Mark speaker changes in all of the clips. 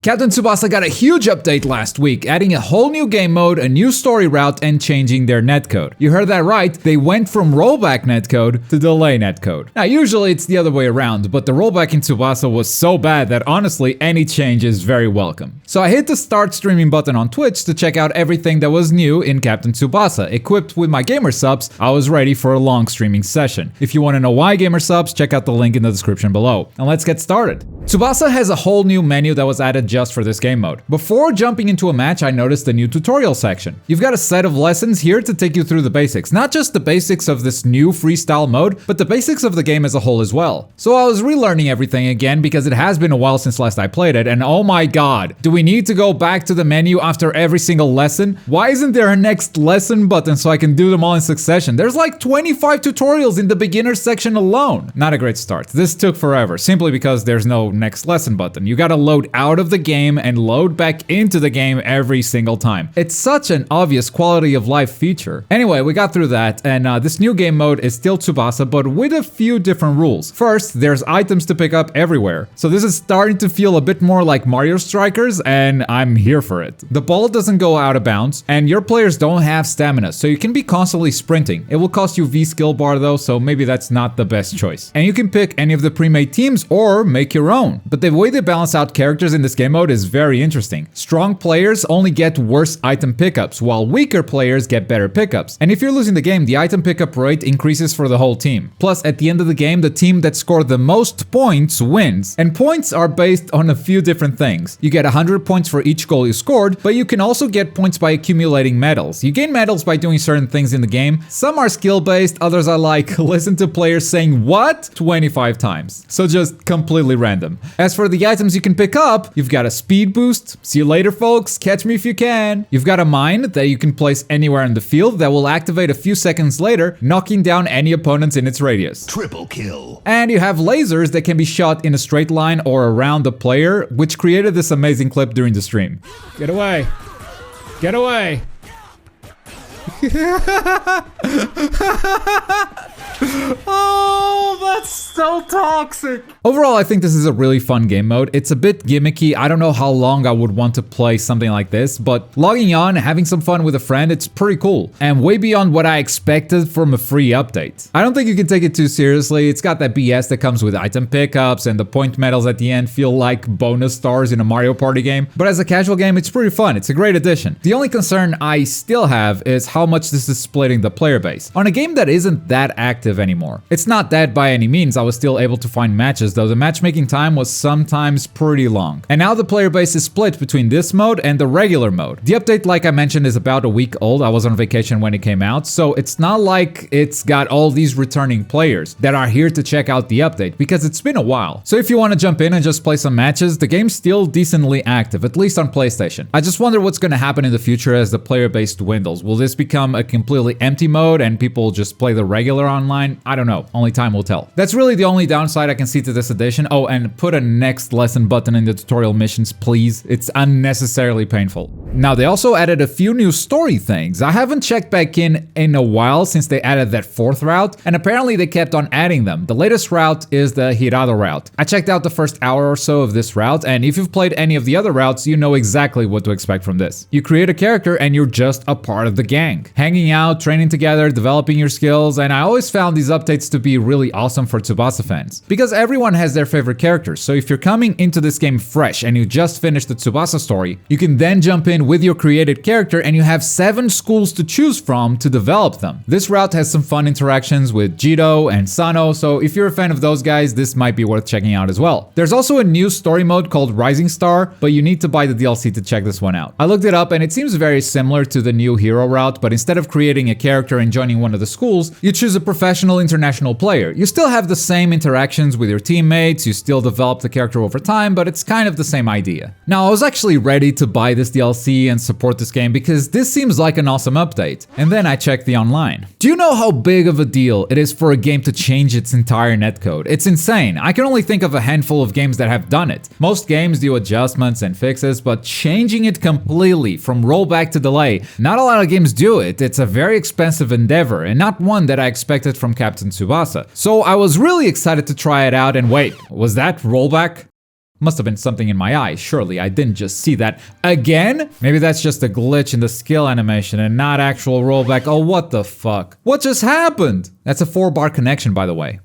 Speaker 1: Captain Tsubasa got a huge update last week, adding a whole new game mode, a new story route, and changing their netcode. You heard that right, they went from rollback netcode to delay netcode. Now usually it's the other way around, but the rollback in Tsubasa was so bad that honestly any change is very welcome. So I hit the start streaming button on Twitch to check out everything that was new in Captain Tsubasa. Equipped with my gamer subs, I was ready for a long streaming session. If you want to know why gamer subs, check out the link in the description below. And let's get started. Tsubasa has a whole new menu that was added just for this game mode. Before jumping into a match, I noticed the new tutorial section. You've got a set of lessons here to take you through the basics. Not just the basics of this new freestyle mode, but the basics of the game as a whole as well. So I was relearning everything again because it has been a while since last I played it, and oh my god, do we need to go back to the menu after every single lesson? Why isn't there a next lesson button so I can do them all in succession? There's like 25 tutorials in the beginner section alone. Not a great start. This took forever, simply because there's no next lesson button. You gotta load out of the game and load back into the game every single time. It's such an obvious quality of life feature. Anyway, we got through that, and this new game mode is still Tsubasa, but with a few different rules. First, there's items to pick up everywhere. So this is starting to feel a bit more like Mario Strikers, and I'm here for it. The ball doesn't go out of bounds, and your players don't have stamina, so you can be constantly sprinting. It will cost you V skill bar though, so maybe that's not the best choice. And you can pick any of the pre-made teams or make your own. But the way they balance out characters in this game mode is very interesting. Strong players only get worse item pickups, while weaker players get better pickups. And if you're losing the game, the item pickup rate increases for the whole team. Plus, at the end of the game, the team that scored the most points wins. And points are based on a few different things. You get 100 points for each goal you scored, but you can also get points by accumulating medals. You gain medals by doing certain things in the game. Some are skill-based, others are like, listen to players saying what? 25 times. So just completely random. As for the items you can pick up, you've got a speed boost. See you later, folks. Catch me if you can. You've got a mine that you can place anywhere in the field that will activate a few seconds later, knocking down any opponents in its radius.
Speaker 2: Triple kill.
Speaker 1: And you have lasers that can be shot in a straight line or around the player, which created this amazing clip during the stream. Get away. Get away. Oh, that's so toxic. Overall, I think this is a really fun game mode. It's a bit gimmicky. I don't know how long I would want to play something like this, but logging on, having some fun with a friend, it's pretty cool. And way beyond what I expected from a free update. I don't think you can take it too seriously. It's got that BS that comes with item pickups, and the point medals at the end feel like bonus stars in a Mario Party game. But as a casual game, it's pretty fun. It's a great addition. The only concern I still have is how much this is splitting the player base. On a game that isn't that active anymore. It's not dead by any means. I was still able to find matches, though the matchmaking time was sometimes pretty long. And now the player base is split between this mode and the regular mode. The update, like I mentioned, is about a week old. I was on vacation when it came out, so it's not like it's got all these returning players that are here to check out the update, because it's been a while. So if you want to jump in and just play some matches, the game's still decently active, at least on PlayStation. I just wonder what's going to happen in the future as the player base dwindles. Will this become a completely empty mode and people just play the regular online? I don't know. Only time will tell. That's really the only downside I can see to this edition. Oh, and put a next lesson button in the tutorial missions, please. It's unnecessarily painful. Now, they also added a few new story things. I haven't checked back in a while since they added that 4th route, and apparently they kept on adding them. The latest route is the Hirado Route. I checked out the first hour or so of this route, and if you've played any of the other routes, you know exactly what to expect from this. You create a character and you're just a part of the gang. Hanging out, training together, developing your skills, and I always found these updates to be really awesome for Tsubasa fans. Because everyone has their favorite characters, so if you're coming into this game fresh and you just finished the Tsubasa story, you can then jump in with your created character and you have 7 schools to choose from to develop them. This route has some fun interactions with Jito and Sano, so if you're a fan of those guys, this might be worth checking out as well. There's also a new story mode called Rising Star, but you need to buy the DLC to check this one out. I looked it up and it seems very similar to the new hero route, but instead of creating a character and joining one of the schools, you choose a professional international player. You still have the same interactions with your teammates, you still develop the character over time, but it's kind of the same idea. Now, I was actually ready to buy this DLC and support this game because this seems like an awesome update. And then I checked the online. Do you know how big of a deal it is for a game to change its entire netcode? It's insane. I can only think of a handful of games that have done it. Most games do adjustments and fixes, but changing it completely from rollback to delay, not a lot of games do it. It's a very expensive endeavor and not one that I expected from Captain Tsubasa. So I was really excited to try it out, and wait, was that rollback? Must have been something in my eye. Surely I didn't just see that again? Maybe that's just a glitch in the skill animation and not actual rollback. Oh, what the fuck? What just happened? That's a 4-bar connection, by the way.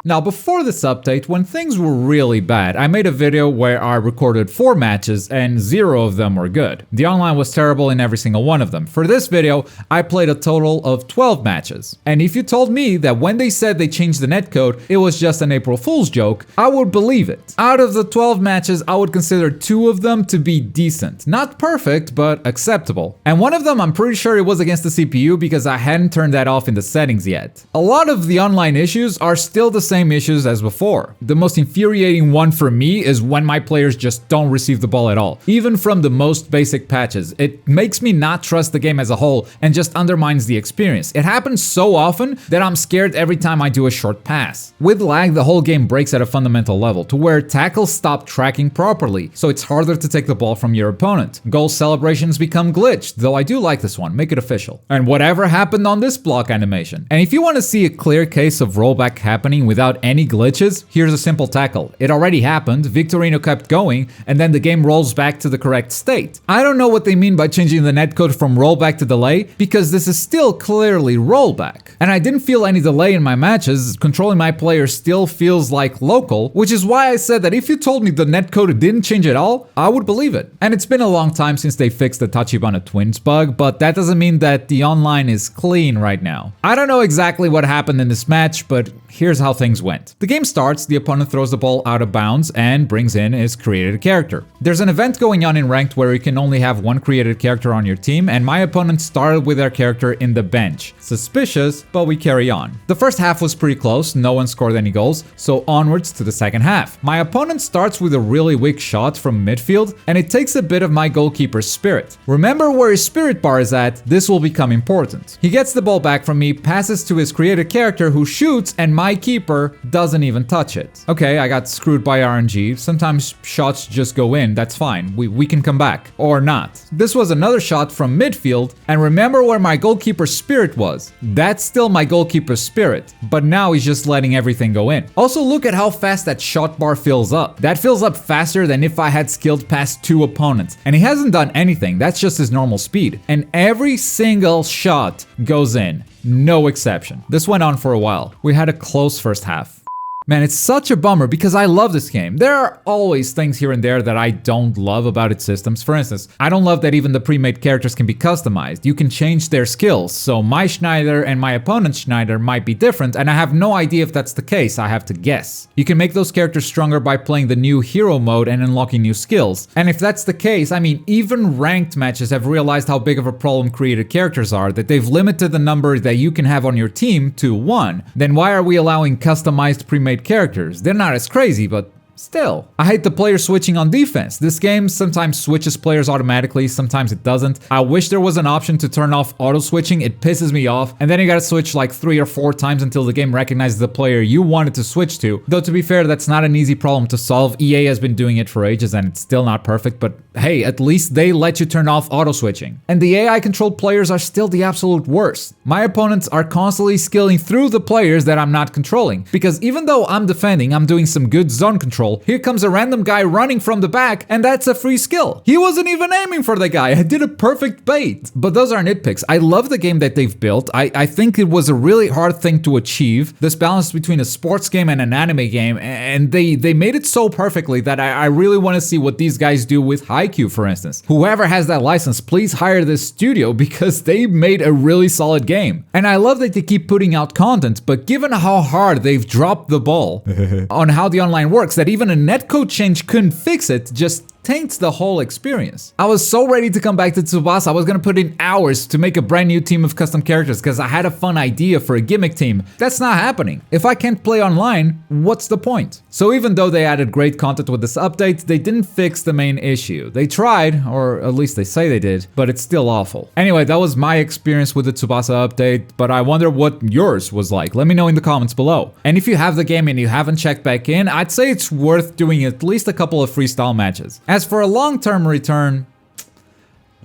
Speaker 1: Now, before this update, when things were really bad, I made a video where I recorded 4 matches and 0 of them were good. The online was terrible in every single one of them. For this video, I played a total of 12 matches. And if you told me that when they said they changed the netcode, it was just an April Fool's joke, I would believe it. Out of the 12 matches, I would consider 2 of them to be decent. Not perfect, but acceptable. And one of them, I'm pretty sure it was against the CPU because I hadn't turned that off in the settings yet. A lot of the online issues are still the same issues as before. The most infuriating one for me is when my players just don't receive the ball at all. Even from the most basic patches, it makes me not trust the game as a whole and just undermines the experience. It happens so often that I'm scared every time I do a short pass. With lag, the whole game breaks at a fundamental level to where tackles stop tracking properly, so it's harder to take the ball from your opponent. Goal celebrations become glitched, though I do like this one, make it official. And whatever happened on this block animation. And if you want to see a clear case of rollback happening without any glitches, here's a simple tackle. It already happened, Victorino kept going, and then the game rolls back to the correct state. I don't know what they mean by changing the netcode from rollback to delay, because this is still clearly rollback. And I didn't feel any delay in my matches, controlling my player still feels like local, which is why I said that if you told me the netcode didn't change at all, I would believe it. And it's been a long time since they fixed the Tachibana twins bug, but that doesn't mean that the online is clean right now. I don't know exactly what happened in this match, but here's how things went. The game starts, the opponent throws the ball out of bounds and brings in his created character. There's an event going on in ranked where you can only have one created character on your team, and my opponent started with their character in the bench. Suspicious, but we carry on. The first half was pretty close, no one scored any goals, so onwards to the second half. My opponent starts with a really weak shot from midfield, and it takes a bit of my goalkeeper's spirit. Remember where his spirit bar is at, this will become important. He gets the ball back from me, passes to his created character who shoots, and my keeper doesn't even touch it. Okay, I got screwed by RNG. Sometimes shots just go in, that's fine. We can come back. Or not. This was another shot from midfield, and remember where my goalkeeper's spirit was. That's still my goalkeeper's spirit, but now he's just letting everything go in. Also, look at how fast that shot bar fills up. That fills up faster than if I had skilled past 2 opponents. And he hasn't done anything, that's just his normal speed. And every single shot goes in. No exception. This went on for a while. We had a close first half. Man, it's such a bummer because I love this game. There are always things here and there that I don't love about its systems. For instance, I don't love that even the pre-made characters can be customized. You can change their skills, so my Schneider and my opponent's Schneider might be different, and I have no idea if that's the case, I have to guess. You can make those characters stronger by playing the new hero mode and unlocking new skills. And if that's the case, I mean, even ranked matches have realized how big of a problem created characters are, that they've limited the number that you can have on your team to 1. Then why are we allowing customized pre-made characters? They're not as crazy, but still. I hate the player switching on defense. This game sometimes switches players automatically, sometimes it doesn't. I wish there was an option to turn off auto switching, it pisses me off. And then you gotta switch like 3 or 4 times until the game recognizes the player you wanted to switch to. Though to be fair, that's not an easy problem to solve. EA has been doing it for ages and it's still not perfect, but hey, at least they let you turn off auto switching. And the AI controlled players are still the absolute worst. My opponents are constantly skilling through the players that I'm not controlling. Because even though I'm defending, I'm doing some good zone control, here comes a random guy running from the back, and that's a free skill. He wasn't even aiming for the guy, I did a perfect bait. But those are nitpicks. I love the game that they've built. I think it was a really hard thing to achieve, this balance between a sports game and an anime game, and they made it so perfectly that I really want to see what these guys do with Haikyuu, for instance. Whoever has that license, please hire this studio because they made a really solid game. And I love that they keep putting out content, but given how hard they've dropped the ball on how the online works, that even a netcode change couldn't fix it, just taints the whole experience. I was so ready to come back to Tsubasa. I was gonna put in hours to make a brand new team of custom characters because I had a fun idea for a gimmick team. That's not happening. If I can't play online, what's the point? So even though they added great content with this update, they didn't fix the main issue. They tried, or at least they say they did, but it's still awful. Anyway, that was my experience with the Tsubasa update, but I wonder what yours was like. Let me know in the comments below. And if you have the game and you haven't checked back in, I'd say it's worth doing at least a couple of freestyle matches. As for a long-term return,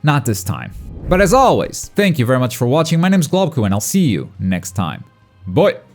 Speaker 1: not this time. But as always, thank you very much for watching. My name's Globku and I'll see you next time. Bye!